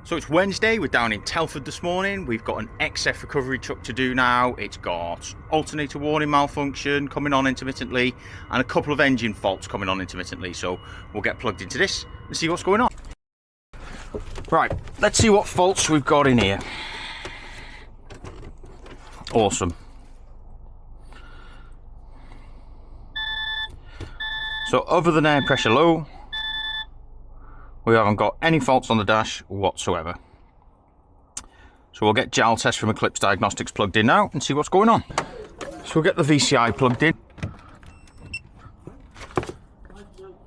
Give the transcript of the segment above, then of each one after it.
So it's Wednesday, we're down in Telford this morning. We've got an XF recovery truck to do now. It's got alternator warning malfunction coming on intermittently and a couple of engine faults coming on intermittently. So we'll get plugged into this and see what's going on. Right, let's see what faults we've got in here. Awesome. So other than air pressure low, we haven't got any faults on the dash whatsoever. So we'll get JAL test from Eclipse Diagnostics plugged in now and see what's going on. So we'll get the VCI plugged in.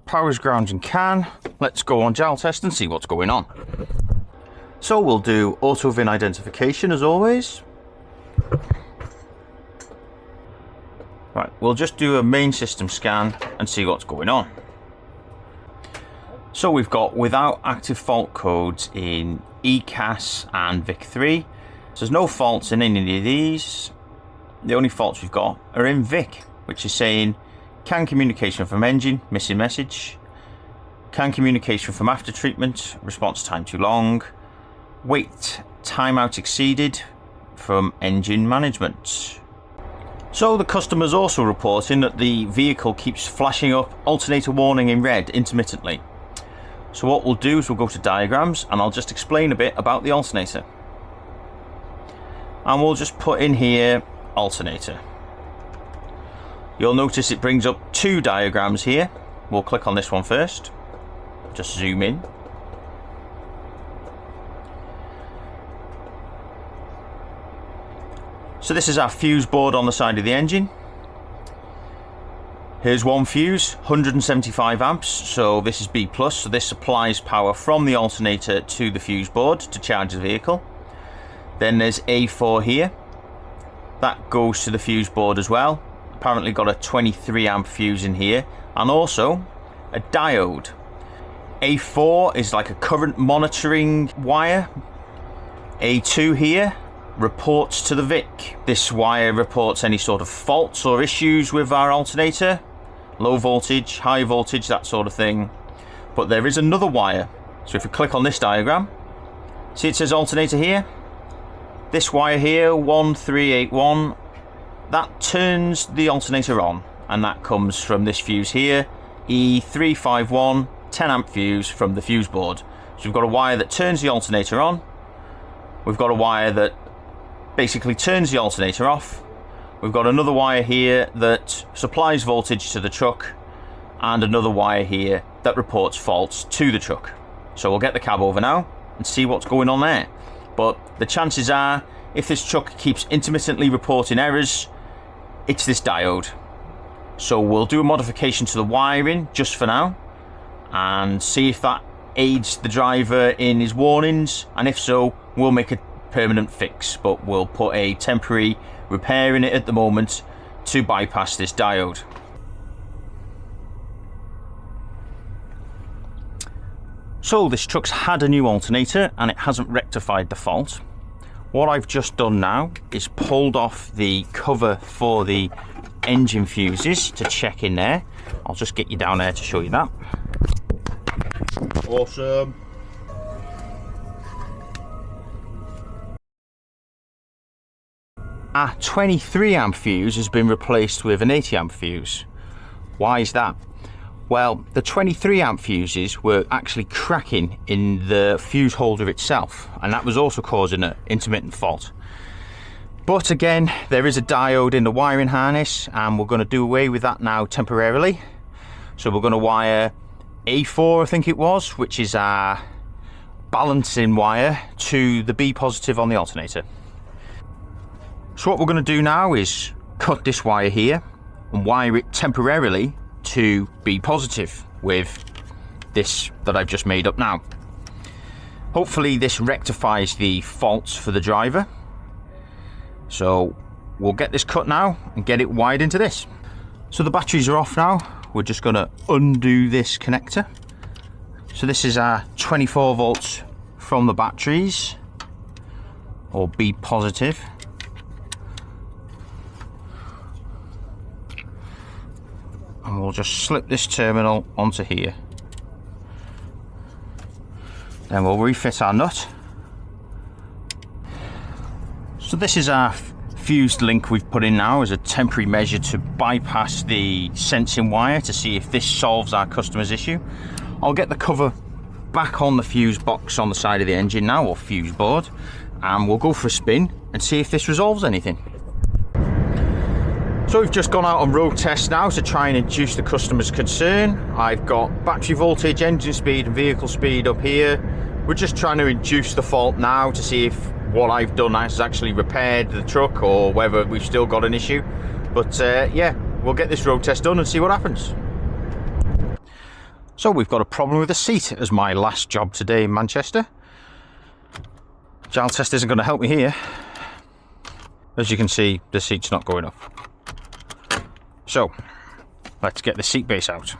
Power's ground and CAN. Let's go on JAL test and see what's going on. So we'll do auto VIN identification as always. Right, we'll just do a main system scan and see what's going on. So we've got without active fault codes in ECAS and VIC3. So there's no faults in any of these. The only faults we've got are in VIC, which is saying CAN communication from engine, missing message. CAN communication from after treatment, response time too long. Wait, timeout exceeded from engine management. So the customer's also reporting that the vehicle keeps flashing up alternator warning in red intermittently. So what we'll do is we'll go to diagrams and I'll just explain a bit about the alternator. And we'll just put in here alternator. You'll notice it brings up two diagrams here. We'll click on this one first. Just zoom in. So this is our fuse board on the side of the engine. Here's one fuse, 175 amps, so this is B+, so this supplies power from the alternator to the fuse board to charge the vehicle. Then there's A4 here, that goes to the fuse board as well. Apparently got a 23 amp fuse in here, and also a diode. A4 is like a current monitoring wire. A2 here reports to the VIC. This wire reports any sort of faults or issues with our alternator. Low voltage, high voltage, that sort of thing. But there is another wire. So if we click on this diagram, see it says alternator here? This wire here, 1381, that turns the alternator on. And that comes from this fuse here, E351, 10 amp fuse from the fuse board. So we've got a wire that turns the alternator on. We've got a wire that basically turns the alternator off. We've got another wire here that supplies voltage to the truck and another wire here that reports faults to the truck. So we'll get the cab over now and see what's going on there. But the chances are, if this truck keeps intermittently reporting errors, it's this diode. So we'll do a modification to the wiring just for now and see if that aids the driver in his warnings, and if so, we'll make a permanent fix, but we'll put a temporary repair in it at the moment to bypass this diode. So this truck's had a new alternator and it hasn't rectified the fault. What I've just done now is pulled off the cover for the engine fuses to check in there. I'll just get you down there to show you that. Awesome. Our 23 amp fuse has been replaced with an 80 amp fuse. Why is that? Well, the 23 amp fuses were actually cracking in the fuse holder itself, and that was also causing an intermittent fault. But again, there is a diode in the wiring harness, and we're going to do away with that now temporarily. So we're going to wire A4, I think it was, which is our balancing wire, to the B positive on the alternator. So what we're going to do now is cut this wire here and wire it temporarily to B positive with this that I've just made up now. Hopefully this rectifies the faults for the driver. So we'll get this cut now and get it wired into this. So the batteries are off now. We're just going to undo this connector. So this is our 24 volts from the batteries, or B positive. And we'll just slip this terminal onto here. Then we'll refit our nut So this is our fused link we've put in now as a temporary measure to bypass the sensing wire to see if this solves our customer's issue. I'll get the cover back on the fuse box on the side of the engine now, or fuse board, and we'll go for a spin and see if this resolves anything. So we've just gone out on road test now to try and induce the customer's concern. I've got battery voltage, engine speed and vehicle speed up here. We're just trying to induce the fault now to see if what I've done has actually repaired the truck or whether we've still got an issue. But yeah, we'll get this road test done and see what happens. So we've got a problem with the seat as my last job today in Manchester. Gel test isn't going to help me here. As you can see, the seat's not going up. So let's get the seat base out.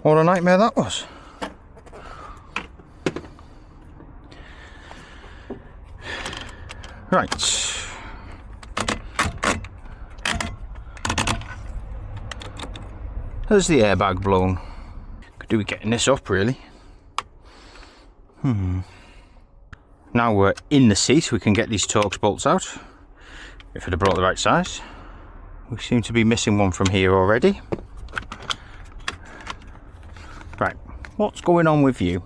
What a nightmare that was. Right. There's the airbag blown. Could do with getting this up really. Now we're in the seat, we can get these Torx bolts out. If I'd have brought the right size. We seem to be missing one from here already. Right, what's going on with you?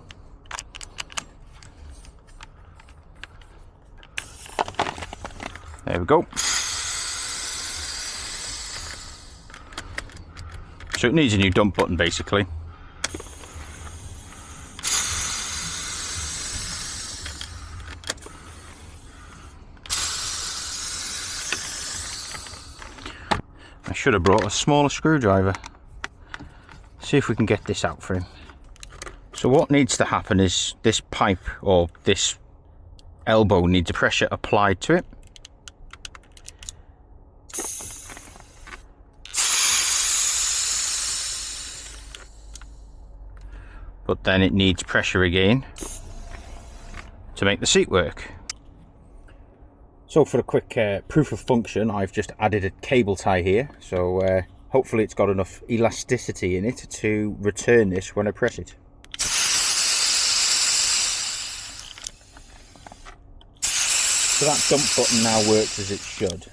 There we go. So it needs a new dump button basically. I should have brought a smaller screwdriver. See if we can get this out for him. So what needs to happen is this pipe or this elbow needs a pressure applied to it. But then it needs pressure again to make the seat work. So for a quick proof of function, I've just added a cable tie here. So hopefully it's got enough elasticity in it to return this when I press it. So that dump button now works as it should.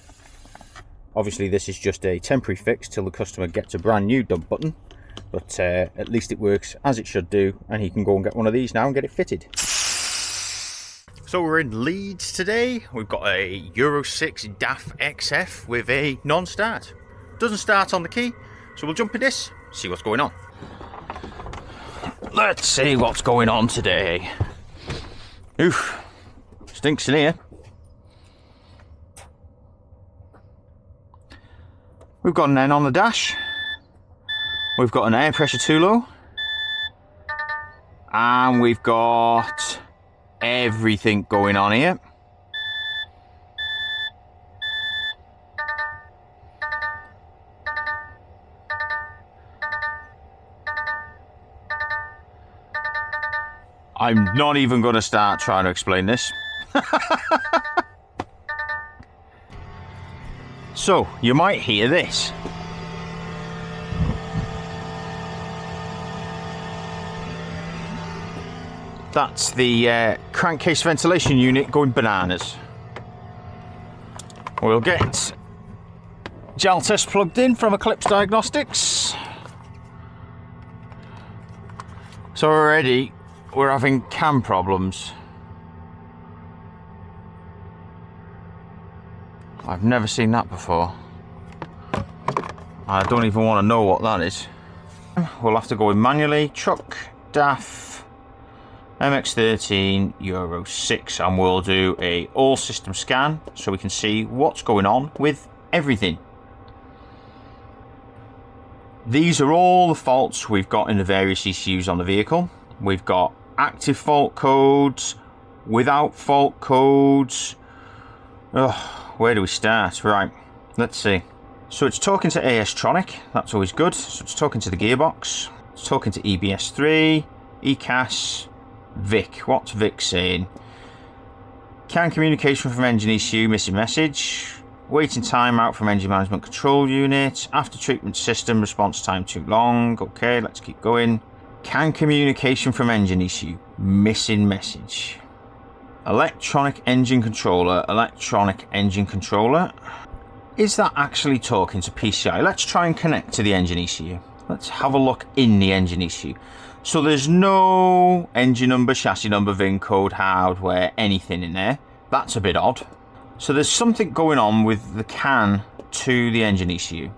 Obviously this is just a temporary fix till the customer gets a brand new dump button. But at least it works as it should do, and he can go and get one of these now and get it fitted. So we're in Leeds today. We've got a Euro 6 DAF XF with a non-start. Doesn't start on the key, so we'll jump in this, see what's going on. Let's see what's going on today. Oof, stinks in here. We've got an N on the dash. We've got an air pressure too low. And we've got everything going on here. I'm not even going to start trying to explain this. So, you might hear this. That's the crankcase ventilation unit going bananas. We'll get gel test plugged in from Eclipse Diagnostics. So already we're having cam problems. I've never seen that before. I don't even want to know what that is. We'll have to go in manually. Truck, DAF, MX-13 Euro 6, and we'll do a all system scan so we can see what's going on with everything. These are all the faults we've got in the various ECUs on the vehicle. We've got active fault codes, without fault codes. Where do we start? Right, let's see. So it's talking to AS-Tronic, that's always good. So it's talking to the gearbox, it's talking to EBS3, ECAS, Vic. What's Vic saying? CAN communication from engine ECU, missing message. Waiting time out from engine management control unit. After treatment system, response time too long. Okay, let's keep going. CAN communication from engine issue. Missing message. Electronic engine controller. Electronic engine controller. Is that actually talking to PCI? Let's try and connect to the engine ECU. Let's have a look in the engine ECU. So there's no engine number, chassis number, VIN code, hardware, anything in there. That's a bit odd. So there's something going on with the CAN to the engine ECU.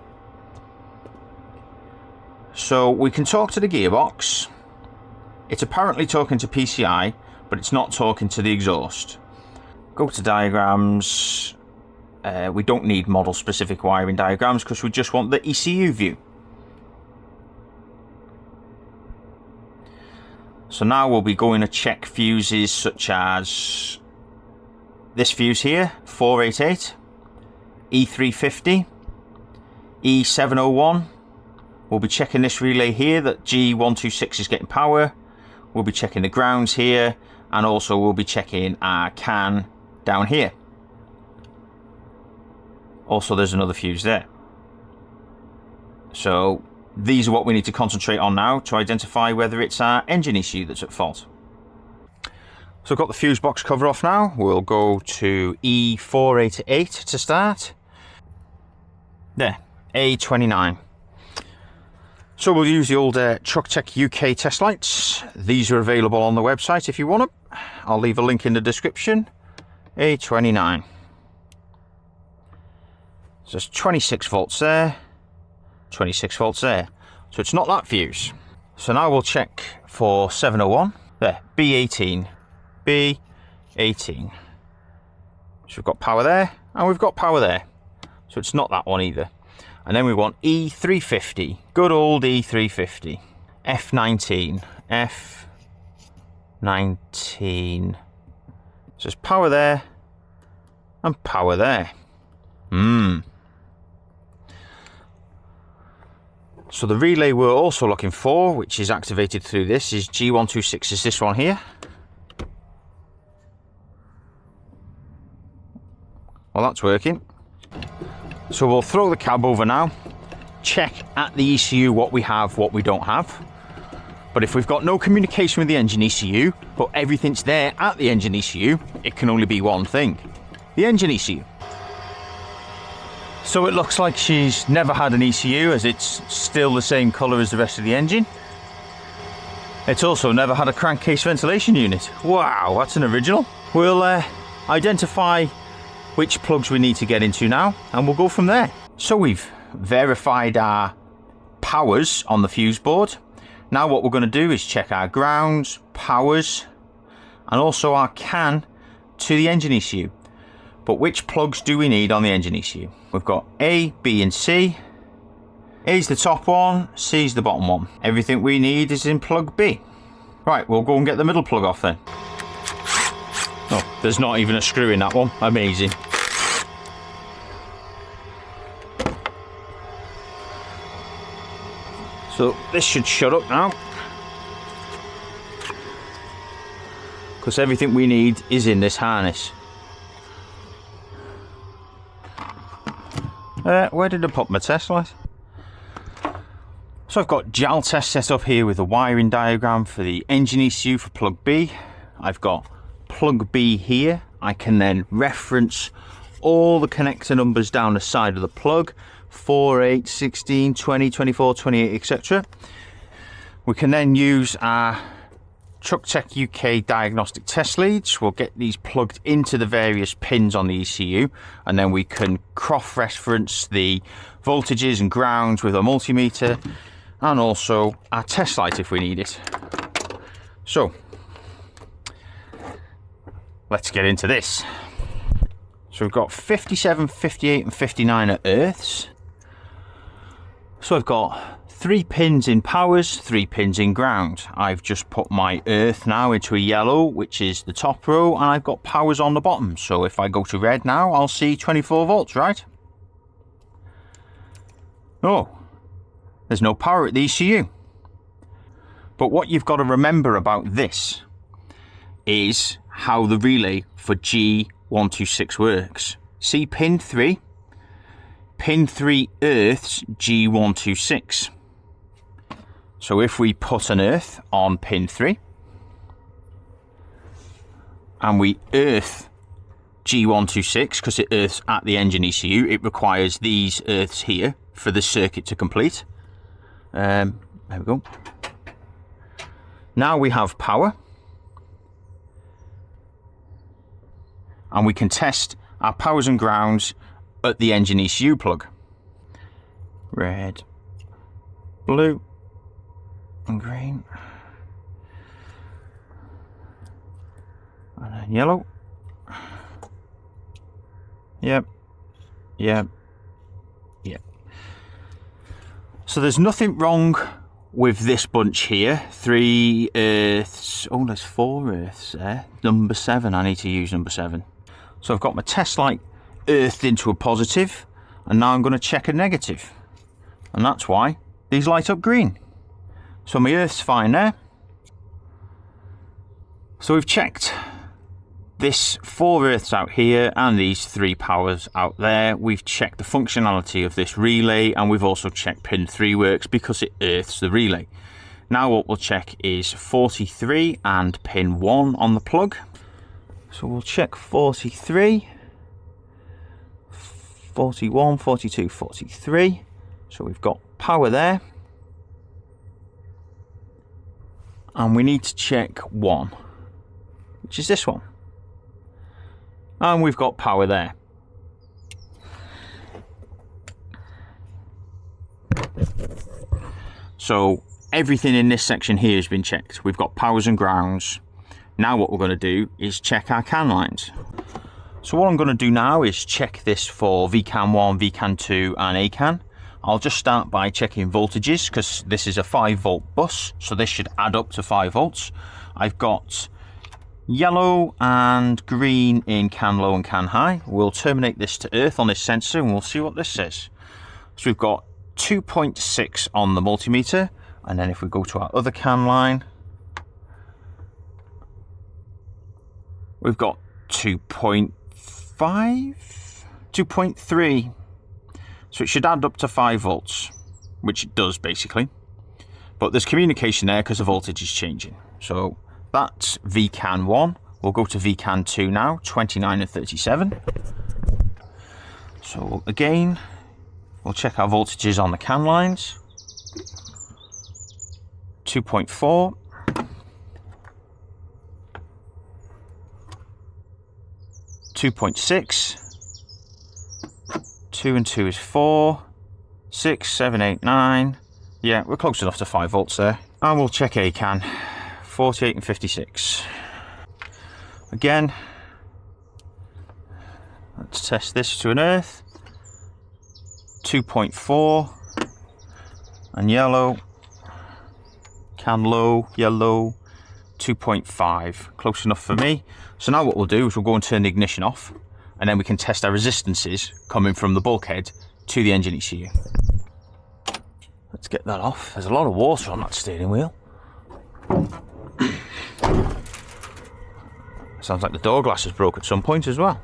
So we can talk to the gearbox. It's apparently talking to PCI, but it's not talking to the exhaust. Go to diagrams. We don't need model specific wiring diagrams because we just want the ECU view. So now we'll be going to check fuses such as this fuse here, 488, E350, E701. We'll be checking this relay here that G126 is getting power. We'll be checking the grounds here, and also we'll be checking our CAN down here. Also, there's another fuse there. So these are what we need to concentrate on now to identify whether it's our engine issue that's at fault. So I've got the fuse box cover off now. We'll go to E488 to start. There, A29. So we'll use the old Truck Tech UK test lights. These are available on the website if you want them. I'll leave a link in the description. A29. So there's 26 volts there, 26 volts there. So it's not that fuse. So now we'll check for 701. There, B18. B18. So we've got power there, and we've got power there. So it's not that one either. And then we want E350. Good old E350. F19. F19. So there's power there, and power there. So the relay we're also looking for, which is activated through this, is G126, is this one here. Well, that's working. So we'll throw the cab over now, check at the ECU what we have, what we don't have. But if we've got no communication with the engine ECU, but everything's there at the engine ECU, it can only be one thing: the engine ECU. So it looks like she's never had an ECU, as it's still the same colour as the rest of the engine. It's also never had a crankcase ventilation unit. Wow, that's an original. We'll identify which plugs we need to get into now, and we'll go from there. So we've verified our powers on the fuse board. Now what we're going to do is check our grounds, powers, and also our CAN to the engine ECU. But which plugs do we need on the engine ECU? We've got A, B and C. A's the top one, C's the bottom one. Everything we need is in plug B. Right, we'll go and get the middle plug off then. Oh, there's not even a screw in that one. Amazing. So this should shut up now, because everything we need is in this harness. Where did I put my test light? So I've got JAL test set up here with a wiring diagram for the engine ECU for plug B. I've got plug B here. I can then reference all the connector numbers down the side of the plug: 4, 8, 16, 20, 24, 28, etc. We can then use our Truck Tech UK diagnostic test leads. We'll get these plugged into the various pins on the ECU, and then we can cross-reference the voltages and grounds with a multimeter, and also our test light if we need it. So let's get into this. So we've got 57, 58 and 59 are earths. So I've got 3 pins in powers, 3 pins in ground. I've just put my earth now into a yellow, which is the top row, and I've got powers on the bottom. So if I go to red now, I'll see 24 volts, right? Oh, there's no power at the ECU. But what you've got to remember about this is how the relay for G126 works. See pin 3? pin 3 earths G126. So if we put an earth on pin 3 and we earth G126, because it earths at the engine ECU, it requires these earths here for the circuit to complete. There we go. Now we have power, and we can test our powers and grounds at the engine ECU plug. Red, blue and green, and then yellow. Yep. So there's nothing wrong with this bunch here. 3 earths. Oh, there's 4 earths there. Number 7. I need to use number 7. So I've got my test light earthed into a positive, and now I'm going to check a negative. And that's why these light up green. So my earth's fine there. So we've checked this 4 earths out here and these 3 powers out there. We've checked the functionality of this relay, and we've also checked pin 3 works because it earths the relay. Now what we'll check is 43 and pin 1 on the plug. So we'll check 43, 41, 42, 43. So we've got power there. And we need to check 1, which is this one. And we've got power there. So everything in this section here has been checked. We've got powers and grounds. Now what we're going to do is check our CAN lines. So what I'm going to do now is check this for VCAN 1, VCAN 2 and ACAN. I'll just start by checking voltages, because this is a 5-volt bus, so this should add up to 5 volts. I've got yellow and green in CAN low and CAN high. We'll terminate this to earth on this sensor and we'll see what this says. So we've got 2.6 on the multimeter, and then if we go to our other CAN line, we've got 2.5, 2.3. So it should add up to 5 volts, which it does basically. But there's communication there because the voltage is changing. So that's VCAN 1. We'll go to VCAN 2 now, 29 and 37. So again, we'll check our voltages on the CAN lines. 2.4. 2.6. 2 and 2 is 4. 6, 7, 8, 9. Yeah, we're close enough to 5 volts there. And we'll check ACAN. 48 and 56. Again, let's test this to an earth. 2.4 and yellow. CAN low, yellow. 2.5, close enough for me. So now what we'll do is we'll go and turn the ignition off, and then we can test our resistances coming from the bulkhead to the engine ECU. Let's get that off. There's a lot of water on that steering wheel. Sounds like the door glass has broke at some point as well.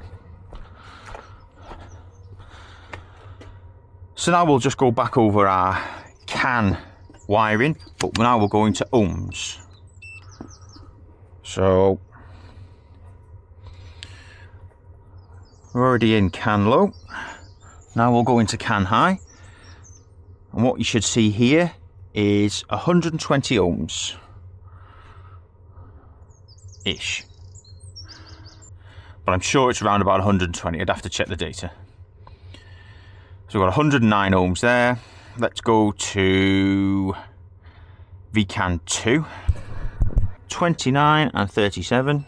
So now we'll just go back over our CAN wiring, but now we're going to ohms. So we're already in CAN low. Now we'll go into CAN high. And what you should see here is 120 ohms. Ish. But I'm sure it's around about 120. I'd have to check the data. So we've got 109 ohms there. Let's go to VCAN 2. 29 and 37.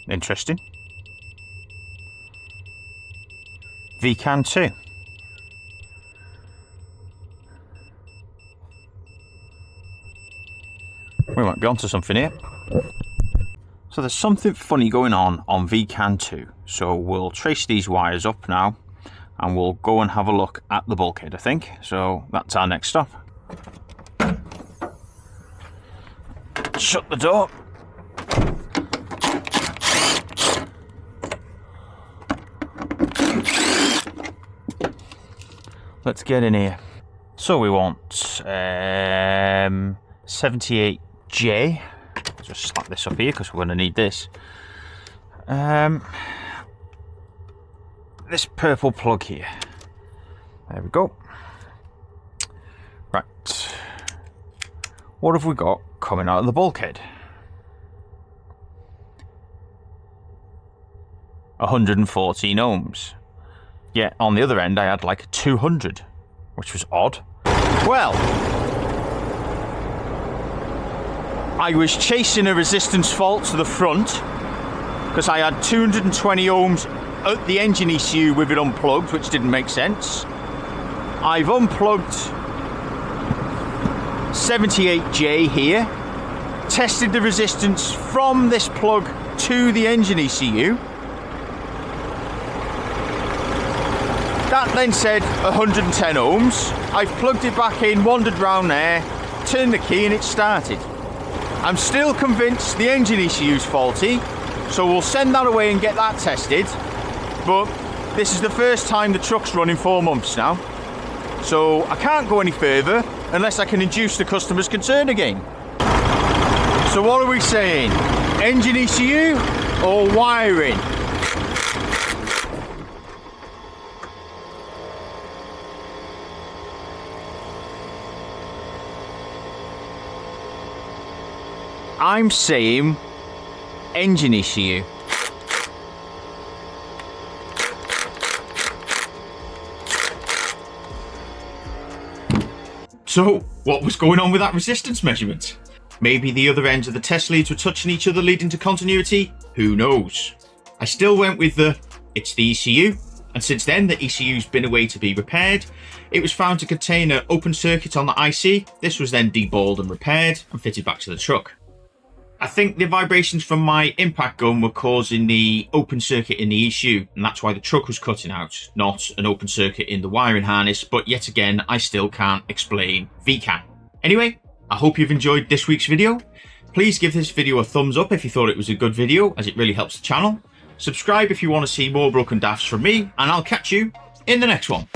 Interesting. VCAN 2. We might be onto something here. So there's something funny going on VCAN 2. So we'll trace these wires up now, and we'll go and have a look at the bulkhead, I think. So that's our next stop. Shut the door. let's get in here. So we want 78J. Just slap this up here because we're going to need this. This purple plug here. There we go. Right. What have we got coming out of the bulkhead? 114 ohms. Yeah, on the other end I had like 200, which was odd. Well, I was chasing a resistance fault to the front because I had 220 ohms at the engine ECU with it unplugged, which didn't make sense. I've unplugged 78J here, tested the resistance from this plug to the engine ECU. That then said 110 ohms. I've plugged it back in, wandered round there, turned the key and it started. I'm still convinced the engine ECU's faulty, so we'll send that away and get that tested. But this is the first time the truck's run in 4 months now. So I can't go any further unless I can induce the customer's concern again. So what are we saying? Engine ECU or wiring? I'm saying engine ECU. So, what was going on with that resistance measurement? Maybe the other ends of the test leads were touching each other, leading to continuity? Who knows? I still went with it's the ECU, and since then the ECU's been away to be repaired. It was found to contain an open circuit on the IC. This was then deballed and repaired and fitted back to the truck. I think the vibrations from my impact gun were causing the open circuit in the ECU, and that's why the truck was cutting out, not an open circuit in the wiring harness, but yet again, I still can't explain VCAN. Anyway, I hope you've enjoyed this week's video. Please give this video a thumbs up if you thought it was a good video, as it really helps the channel. Subscribe if you want to see more broken daffs from me, and I'll catch you in the next one.